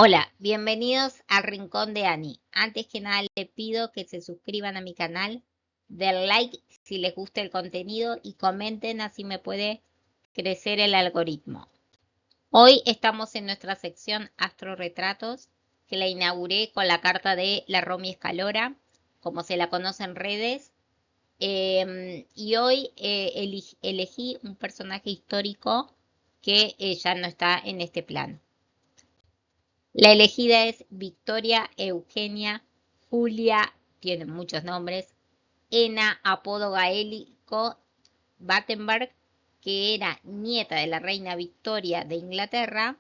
Hola, bienvenidos al Rincón de Ani. Antes que nada les pido que se suscriban a mi canal, den like si les gusta el contenido y comenten, así me puede crecer el algoritmo. Hoy estamos en nuestra sección Astro Retratos, que la inauguré con la carta de la Romy Escalora, como se la conoce en redes. Y hoy elegí un personaje histórico que ya no está en este plano. La elegida es Victoria Eugenia Julia, tiene muchos nombres, Ena, apodo gaélico, Battenberg, que era nieta de la reina Victoria de Inglaterra,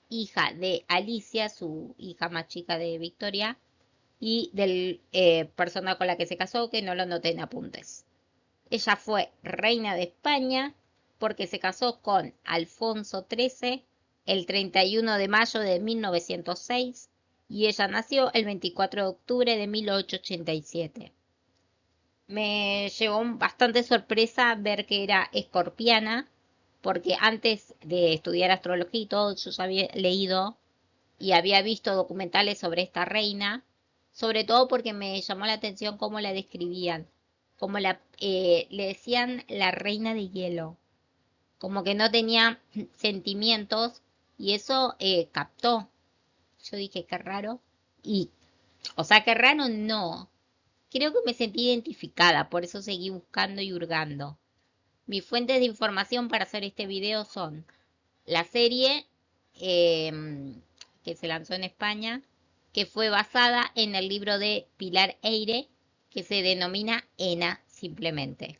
hija de Alicia, su hija más chica de Victoria, y del persona con la que se casó, que no lo noté en apuntes. Ella fue reina de España porque se casó con Alfonso XIII el 31 de mayo de 1906 y ella nació el 24 de octubre de 1887. Me llevó bastante sorpresa ver que era escorpiana, porque antes de estudiar astrología y todo, yo ya había leído y había visto documentales sobre esta reina, sobre todo porque me llamó la atención cómo la describían, como le decían la reina de hielo, como que no tenía sentimientos y eso captó. Yo dije, qué raro. Y, o sea, qué raro no. Creo que me sentí identificada, por eso seguí buscando y hurgando. Mis fuentes de información para hacer este video son la serie que se lanzó en España, que fue basada en el libro de Pilar Eyre, que se denomina Ena simplemente,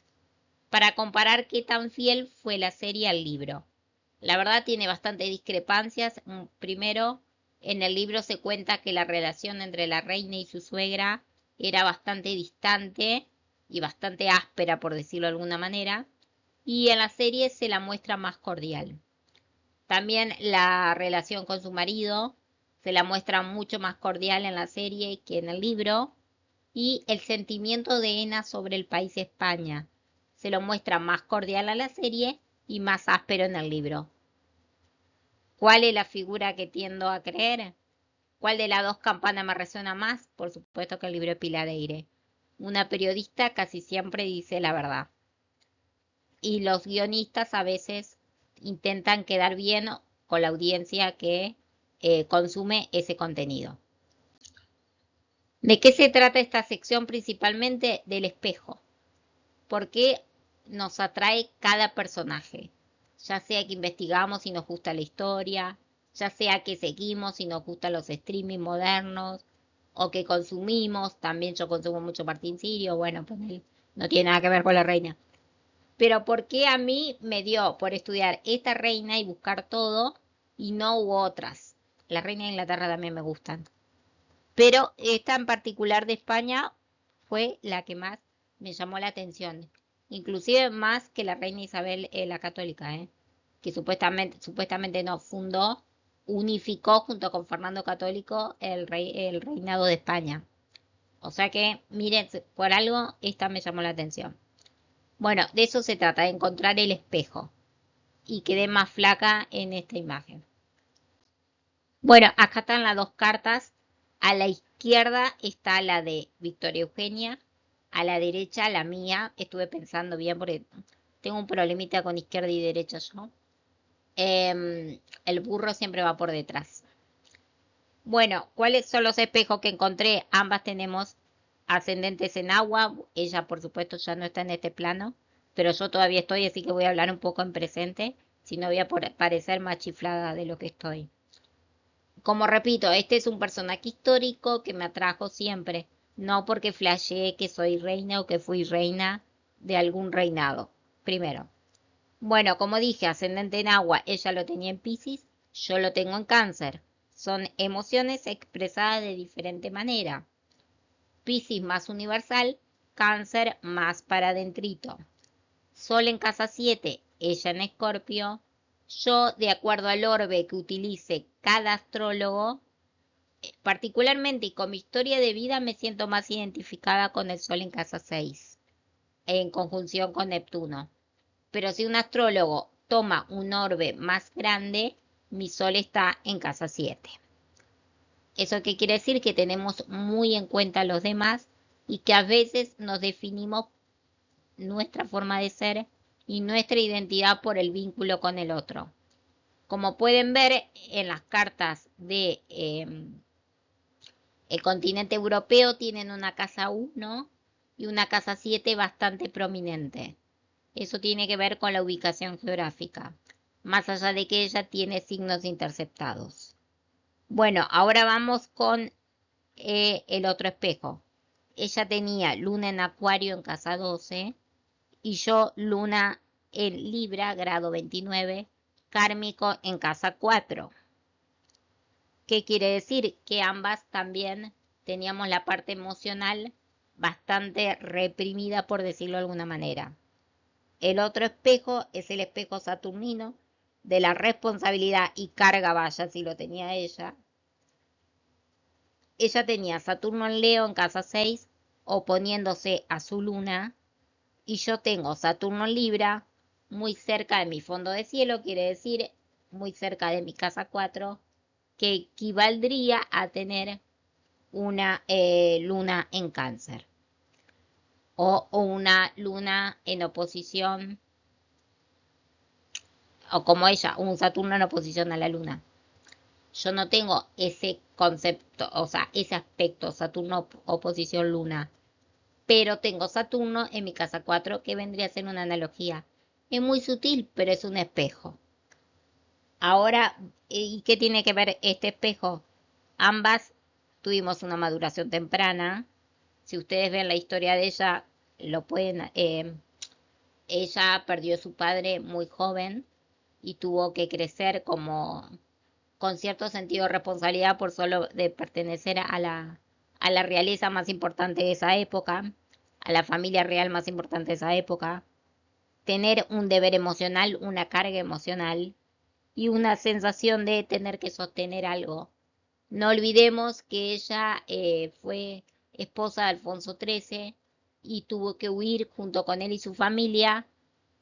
para comparar qué tan fiel fue la serie al libro. La verdad tiene bastantes discrepancias. Primero, en el libro se cuenta que la relación entre la reina y su suegra era bastante distante y bastante áspera, por decirlo de alguna manera, y en la serie se la muestra más cordial. También la relación con su marido se la muestra mucho más cordial en la serie que en el libro. Y el sentimiento de Ena sobre el país España se lo muestra más cordial a la serie y más áspero en el libro. ¿Cuál es la figura que tiendo a creer? ¿Cuál de las dos campanas me resuena más? Por supuesto que el libro de Pilar Eyre. Una periodista casi siempre dice la verdad. Y los guionistas a veces intentan quedar bien con la audiencia que consume ese contenido. ¿De qué se trata esta sección principalmente? Del espejo. ¿Por qué nos atrae cada personaje? Ya sea que investigamos y nos gusta la historia, ya sea que seguimos y nos gustan los streaming modernos, o que consumimos, también yo consumo mucho Martín Sirio, bueno, pues no tiene nada que ver con la reina. Pero ¿por qué a mí me dio por estudiar esta reina y buscar todo y no hubo otras? La reina de Inglaterra también me gustan. Pero esta en particular de España fue la que más me llamó la atención. Inclusive más que la reina Isabel la católica, que supuestamente no, fundó, unificó junto con Fernando Católico el reinado de España. O sea que, miren, por algo esta me llamó la atención. Bueno, de eso se trata, de encontrar el espejo. Y quedé más flaca en esta imagen. Bueno, acá están las dos cartas. A la izquierda está la de Victoria Eugenia. A la derecha la mía. Estuve pensando bien porque tengo un problemita con izquierda y derecha yo. El burro siempre va por detrás. Bueno, ¿cuáles son los espejos que encontré? Ambas tenemos ascendentes en agua. Ella, por supuesto, ya no está en este plano, pero yo todavía estoy, así que voy a hablar un poco en presente, si no voy a parecer más chiflada de lo que estoy. Como repito, este es un personaje histórico que me atrajo siempre, no porque flasheé que soy reina o que fui reina de algún reinado. Primero. Bueno, como dije, ascendente en agua, ella lo tenía en Piscis, yo lo tengo en Cáncer. Son emociones expresadas de diferente manera. Piscis más universal, Cáncer más para adentrito. Sol en casa 7, ella en Escorpio. Yo, de acuerdo al orbe que utilice cada astrólogo, particularmente y con mi historia de vida, me siento más identificada con el Sol en casa 6, en conjunción con Neptuno. Pero si un astrólogo toma un orbe más grande, mi Sol está en casa 7. ¿Eso qué quiere decir? Que tenemos muy en cuenta a los demás y que a veces nos definimos nuestra forma de ser y nuestra identidad por el vínculo con el otro. Como pueden ver en las cartas de el continente europeo, tienen una casa 1 y una casa 7 bastante prominente. Eso tiene que ver con la ubicación geográfica, más allá de que ella tiene signos interceptados. Bueno, ahora vamos con el otro espejo. Ella tenía luna en Acuario en casa 12 y yo luna en Libra, grado 29, kármico en casa 4. ¿Qué quiere decir? Que ambas también teníamos la parte emocional bastante reprimida, por decirlo de alguna manera. El otro espejo es el espejo saturnino de la responsabilidad y carga, vaya si lo tenía ella. Ella tenía Saturno en Leo en casa 6, oponiéndose a su luna, y yo tengo Saturno en Libra, muy cerca de mi fondo de cielo, quiere decir muy cerca de mi casa 4, que equivaldría a tener una luna en Cáncer o una luna en oposición, o como ella, un Saturno en oposición a la luna. Yo no tengo ese concepto, o sea, ese aspecto, Saturno oposición luna, pero tengo Saturno en mi casa 4, que vendría a ser una analogía. Es muy sutil, pero es un espejo. Ahora, ¿y qué tiene que ver este espejo? Ambas tuvimos una maduración temprana. Si ustedes ven la historia de ella, lo pueden. Ella perdió a su padre muy joven y tuvo que crecer como con cierto sentido de responsabilidad por solo de pertenecer a la realeza más importante de esa época, a la familia real más importante de esa época, tener un deber emocional, una carga emocional y una sensación de tener que sostener algo. No olvidemos que ella fue esposa de Alfonso XIII y tuvo que huir junto con él y su familia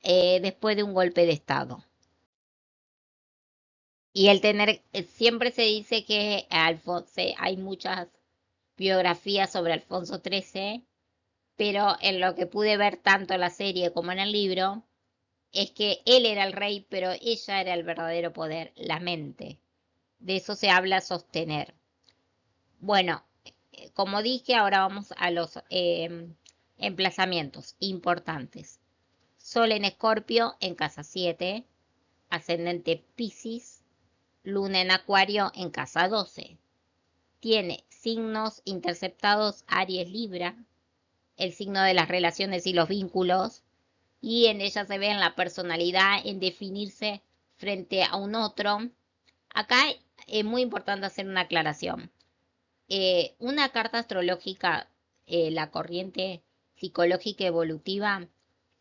después de un golpe de Estado. Y el tener, siempre se dice que hay muchas biografías sobre Alfonso XIII, pero en lo que pude ver tanto en la serie como en el libro, es que él era el rey, pero ella era el verdadero poder, la mente. De eso se habla sostener. Bueno, como dije, ahora vamos a los emplazamientos importantes. Sol en Escorpio en casa 7, ascendente Piscis, luna en Acuario en casa 12. Tiene signos interceptados Aries Libra, el signo de las relaciones y los vínculos, y en ella se ve en la personalidad, en definirse frente a un otro. Acá es muy importante hacer una aclaración. Una carta astrológica, la corriente psicológica evolutiva,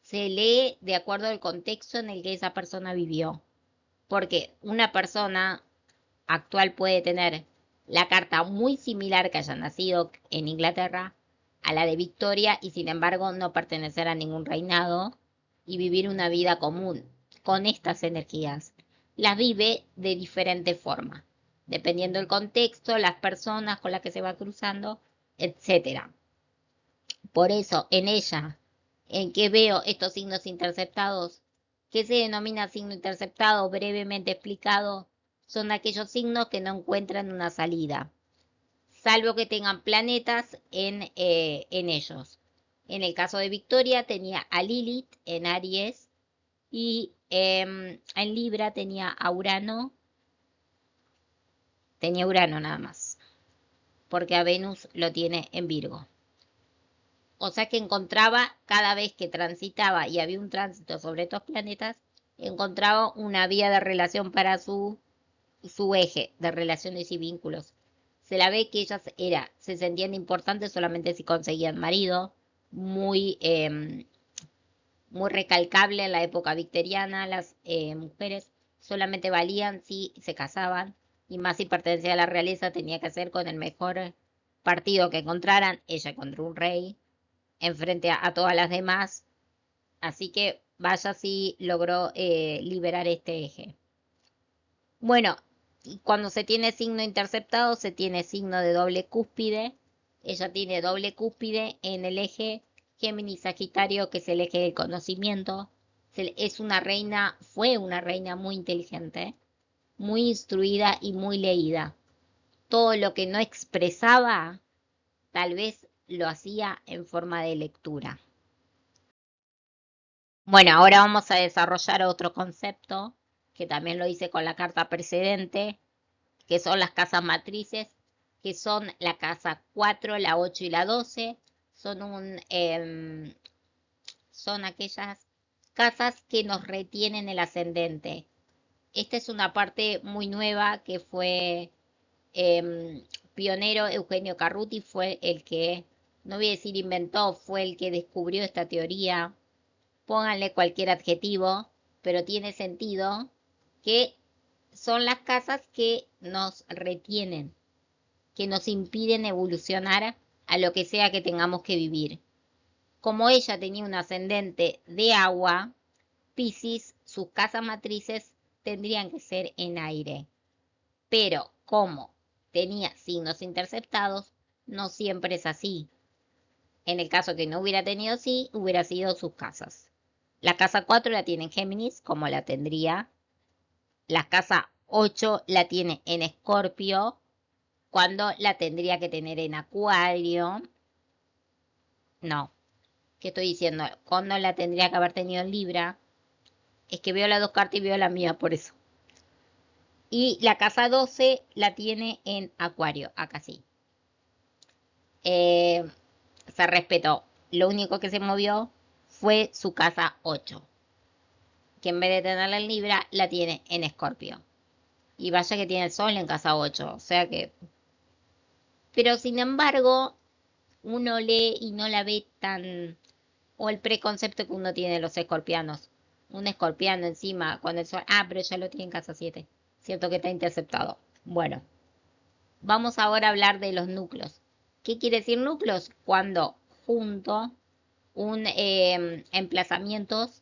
se lee de acuerdo al contexto en el que esa persona vivió. Porque una persona actual puede tener la carta muy similar que haya nacido en Inglaterra a la de Victoria y sin embargo no pertenecer a ningún reinado y vivir una vida común con estas energías. Las vive de diferente forma, dependiendo del contexto, las personas con las que se va cruzando, etcétera. Por eso, en ella, en que veo estos signos interceptados, que se denomina signo interceptado, brevemente explicado, son aquellos signos que no encuentran una salida, salvo que tengan planetas en ellos. En el caso de Victoria tenía a Lilith en Aries y en Libra tenía Urano nada más, porque a Venus lo tiene en Virgo. O sea que encontraba, cada vez que transitaba y había un tránsito sobre estos planetas, encontraba una vía de relación para su eje de relaciones y vínculos. Se la ve que ellas se sentían importantes solamente si conseguían marido, muy, muy recalcable en la época victoriana, las mujeres solamente valían si se casaban, y más si pertenecía a la realeza tenía que ser con el mejor partido que encontraran. Ella encontró un rey enfrente a todas las demás, así que vaya si logró liberar este eje. Bueno, cuando se tiene signo interceptado, se tiene signo de doble cúspide. Ella tiene doble cúspide en el eje Géminis-Sagitario, que es el eje del conocimiento. Es una reina, fue una reina muy inteligente, muy instruida y muy leída. Todo lo que no expresaba, tal vez lo hacía en forma de lectura. Bueno, ahora vamos a desarrollar otro concepto, que también lo hice con la carta precedente, que son las casas matrices, que son la casa 4, la 8 y la 12. Son aquellas casas que nos retienen el ascendente. Esta es una parte muy nueva que fue pionero Eugenio Carruti, fue el que, no voy a decir inventó, fue el que descubrió esta teoría. Pónganle cualquier adjetivo, pero tiene sentido que son las casas que nos retienen, que nos impiden evolucionar a lo que sea que tengamos que vivir. Como ella tenía un ascendente de agua, Piscis, sus casas matrices tendrían que ser en aire. Pero como tenía signos interceptados, no siempre es así. En el caso que no hubiera tenido así, hubiera sido sus casas. La casa 4 la tiene en Géminis, como la tendría. La casa 8 la tiene en Escorpio, cuando la tendría que tener en Acuario. No, ¿qué estoy diciendo? Cuando la tendría que haber tenido en Libra. Es que veo las dos cartas y veo la mía, por eso. Y la casa 12 la tiene en Acuario, acá sí. Se respetó. Lo único que se movió fue su casa 8, que en vez de tenerla en Libra, la tiene en Escorpio. Y vaya que tiene el Sol en casa 8, o sea que... Pero sin embargo, uno lee y no la ve tan... O el preconcepto que uno tiene de los escorpianos. Un escorpiano encima, cuando el Sol... Ah, pero ya lo tiene en casa 7. Cierto que está interceptado. Bueno, vamos ahora a hablar de los núcleos. ¿Qué quiere decir núcleos? Cuando junto emplazamientos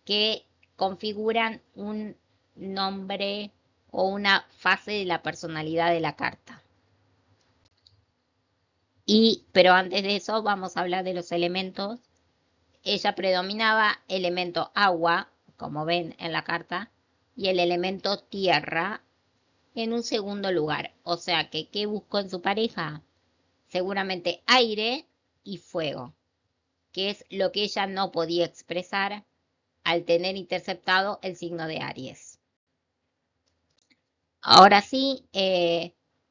que configuran un nombre o una fase de la personalidad de la carta. Pero antes de eso vamos a hablar de los elementos. Ella predominaba elemento agua, como ven en la carta, y el elemento tierra en un segundo lugar. O sea que, ¿qué buscó en su pareja? Seguramente aire y fuego, que es lo que ella no podía expresar al tener interceptado el signo de Aries. Ahora sí,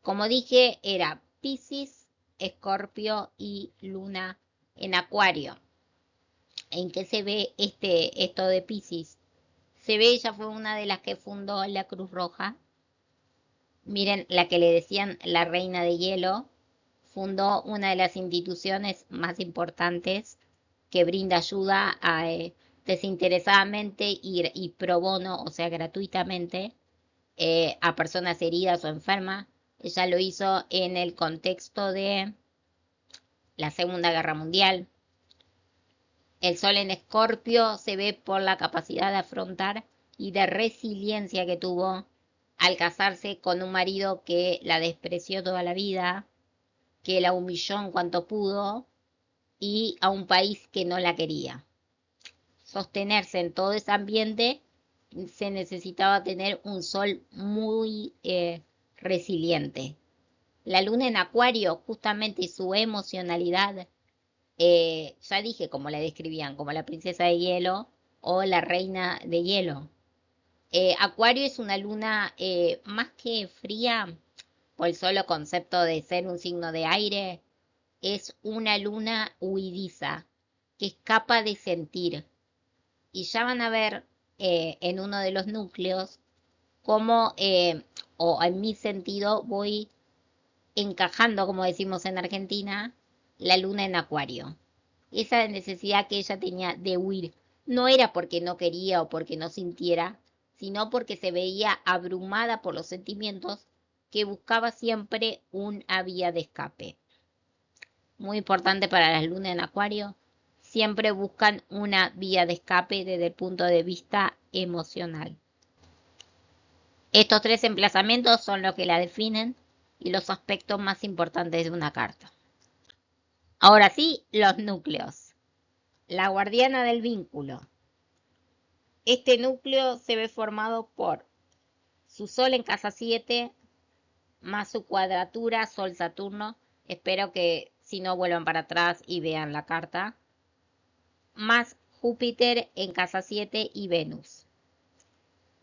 como dije, era Piscis, Escorpio y Luna en Acuario. ¿En qué se ve esto de Piscis? Se ve, ella fue una de las que fundó la Cruz Roja. Miren, la que le decían la Reina de Hielo, fundó una de las instituciones más importantes que brinda ayuda desinteresadamente y pro bono, o sea, gratuitamente, a personas heridas o enfermas. Ella lo hizo en el contexto de la Segunda Guerra Mundial. El Sol en Escorpio se ve por la capacidad de afrontar y de resiliencia que tuvo al casarse con un marido que la despreció toda la vida, que la humilló en cuanto pudo, y a un país que no la quería. Sostenerse en todo ese ambiente se necesitaba tener un Sol muy resiliente. La Luna en Acuario, justamente su emocionalidad, ya dije cómo la describían, como la princesa de hielo o la reina de hielo. Acuario es una luna más que fría, por el solo concepto de ser un signo de aire, es una luna huidiza, que es capaz de sentir. Y ya van a ver en uno de los núcleos cómo, o en mi sentido, voy encajando, como decimos en Argentina, la luna en Acuario. Esa necesidad que ella tenía de huir no era porque no quería o porque no sintiera, sino porque se veía abrumada por los sentimientos, que buscaba siempre una vía de escape. Muy importante para las lunas en Acuario, siempre buscan una vía de escape desde el punto de vista emocional. Estos 3 emplazamientos son los que la definen y los aspectos más importantes de una carta. Ahora sí, los núcleos. La guardiana del vínculo. Este núcleo se ve formado por su Sol en casa 7, más su cuadratura Sol-Saturno. Espero que si no vuelvan para atrás y vean la carta. Más Júpiter en casa 7 y Venus.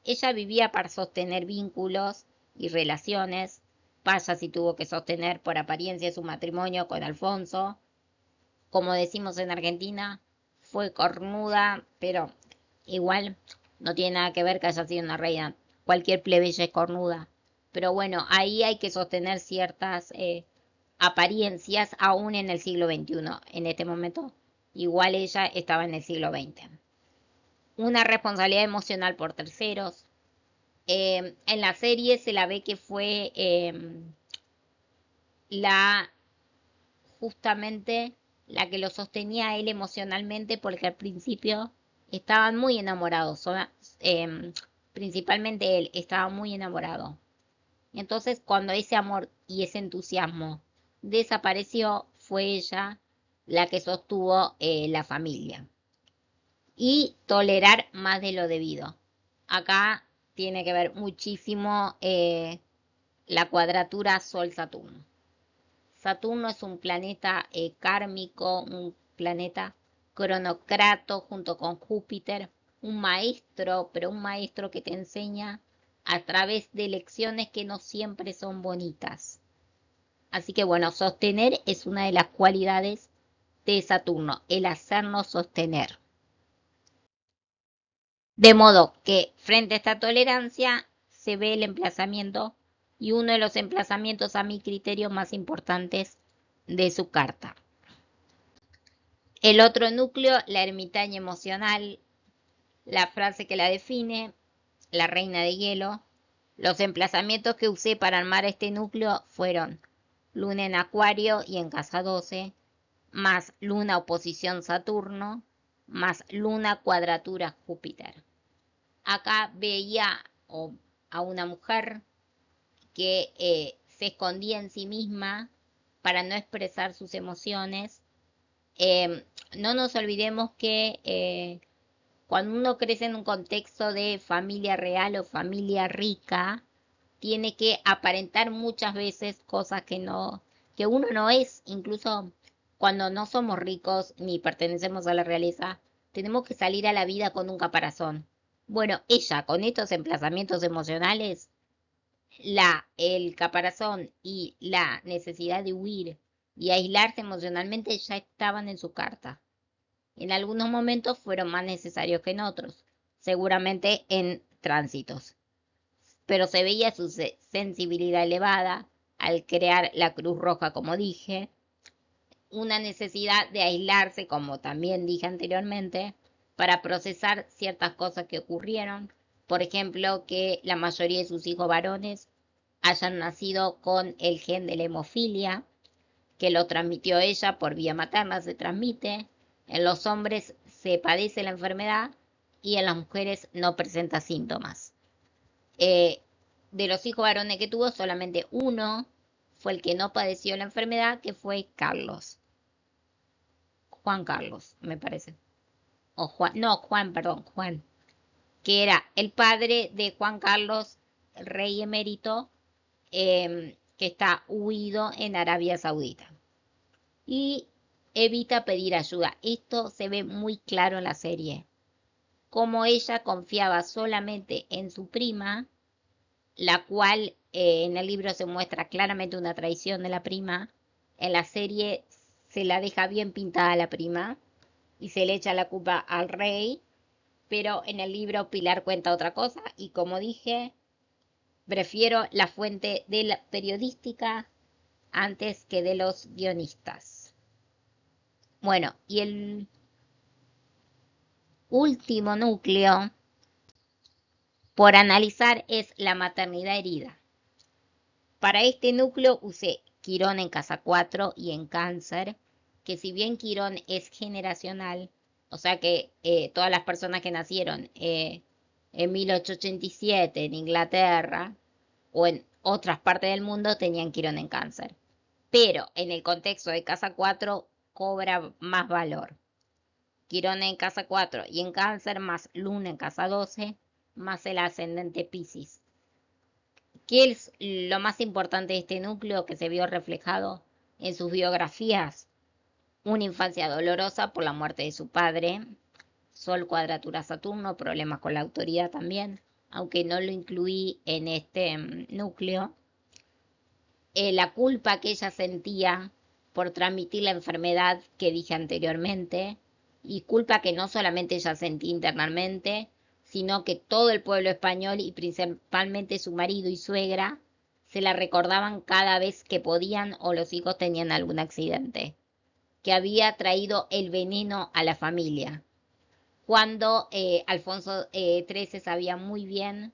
Ella vivía para sostener vínculos y relaciones. Vaya si tuvo que sostener por apariencia su matrimonio con Alfonso. Como decimos en Argentina, fue cornuda, pero igual no tiene nada que ver que haya sido una reina. Cualquier plebeya es cornuda. Pero bueno, ahí hay que sostener ciertas apariencias aún en el siglo XXI. En este momento, igual ella estaba en el siglo XX. Una responsabilidad emocional por terceros. En la serie se la ve que fue justamente la que lo sostenía a él emocionalmente, porque al principio estaban muy enamorados, principalmente él estaba muy enamorado. Entonces, cuando ese amor y ese entusiasmo desapareció, fue ella la que sostuvo la familia. Y tolerar más de lo debido. Acá tiene que ver muchísimo la cuadratura Sol-Saturno. Saturno es un planeta kármico, un planeta cronocrato junto con Júpiter, un maestro, pero un maestro que te enseña a través de lecciones que no siempre son bonitas. Así que bueno, sostener es una de las cualidades de Saturno, el hacernos sostener. De modo que frente a esta tolerancia se ve el emplazamiento y uno de los emplazamientos a mi criterio más importantes de su carta. El otro núcleo, la ermitaña emocional, la frase que la define, la reina de hielo. Los emplazamientos que usé para armar este núcleo fueron Luna en Acuario y en casa 12, más Luna oposición Saturno, más Luna cuadratura Júpiter. Acá veía a una mujer que se escondía en sí misma para no expresar sus emociones. No nos olvidemos que cuando uno crece en un contexto de familia real o familia rica, tiene que aparentar muchas veces cosas que uno no es. Incluso cuando no somos ricos ni pertenecemos a la realeza, tenemos que salir a la vida con un caparazón. Bueno, ella con estos emplazamientos emocionales, el caparazón y la necesidad de huir y aislarse emocionalmente ya estaban en su carta. En algunos momentos fueron más necesarios que en otros, seguramente en tránsitos. Pero se veía su sensibilidad elevada al crear la Cruz Roja, como dije, una necesidad de aislarse, como también dije anteriormente, para procesar ciertas cosas que ocurrieron. Por ejemplo, que la mayoría de sus hijos varones hayan nacido con el gen de la hemofilia, que lo transmitió ella por vía materna, se transmite. En los hombres se padece la enfermedad y en las mujeres no presenta síntomas. De los hijos varones que tuvo, solamente uno fue el que no padeció la enfermedad, que fue Carlos. Juan Carlos, me parece. O Juan, no, Juan, perdón, Juan. Que era el padre de Juan Carlos, rey emérito, que está huido en Arabia Saudita. Y evita pedir ayuda. Esto se ve muy claro en la serie. Como ella confiaba solamente en su prima, la cual en el libro se muestra claramente una traición de la prima. En la serie se la deja bien pintada a la prima y se le echa la culpa al rey, pero en el libro Pilar cuenta otra cosa y como dije, prefiero la fuente de la periodística antes que de los guionistas. Bueno, y el último núcleo por analizar es la maternidad herida. Para este núcleo usé Quirón en casa 4 y en Cáncer, que si bien Quirón es generacional, o sea que todas las personas que nacieron en 1887 en Inglaterra o en otras partes del mundo tenían Quirón en Cáncer. Pero en el contexto de casa 4 cobra más valor. Quirón en casa 4 y en Cáncer más Luna en casa 12 más el ascendente Piscis. ¿Qué es lo más importante de este núcleo que se vio reflejado en sus biografías? Una infancia dolorosa por la muerte de su padre, Sol cuadratura Saturno, problemas con la autoridad también, aunque no lo incluí en este núcleo. La culpa que ella sentía por transmitir la enfermedad que dije anteriormente, y culpa que no solamente ella sentía internamente, sino que todo el pueblo español y principalmente su marido y suegra se la recordaban cada vez que podían o los hijos tenían algún accidente, que había traído el veneno a la familia. Cuando Alfonso XIII sabía muy bien,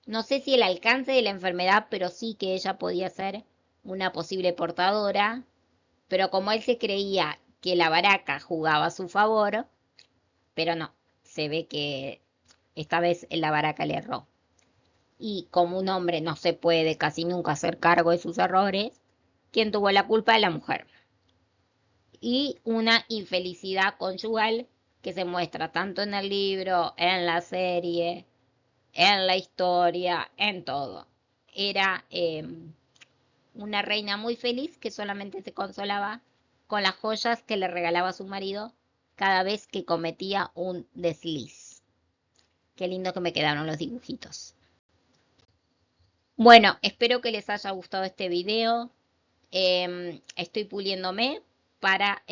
no sé si el alcance de la enfermedad, pero sí que ella podía ser una posible portadora, pero como él se creía que la baraca jugaba a su favor, pero no, se ve que esta vez la baraca le erró. Y como un hombre no se puede casi nunca hacer cargo de sus errores, quien tuvo la culpa es la mujer. Y una infelicidad conyugal que se muestra tanto en el libro, en la serie, en la historia, en todo. Era una reina muy feliz que solamente se consolaba con las joyas que le regalaba su marido cada vez que cometía un desliz. Qué lindo que me quedaron los dibujitos. Bueno, espero que les haya gustado este video. Estoy puliéndome para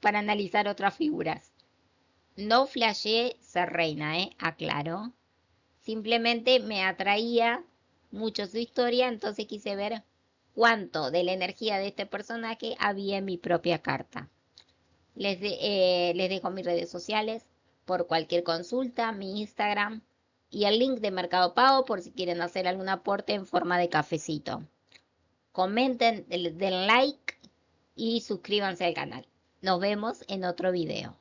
analizar otras figuras. No flasheé ser reina, aclaro. Simplemente me atraía mucho su historia, entonces quise ver cuánto de la energía de este personaje había en mi propia carta. Les dejo mis redes sociales por cualquier consulta, mi Instagram y el link de Mercado Pago por si quieren hacer algún aporte en forma de cafecito. Comenten, den like y suscríbanse al canal. Nos vemos en otro video.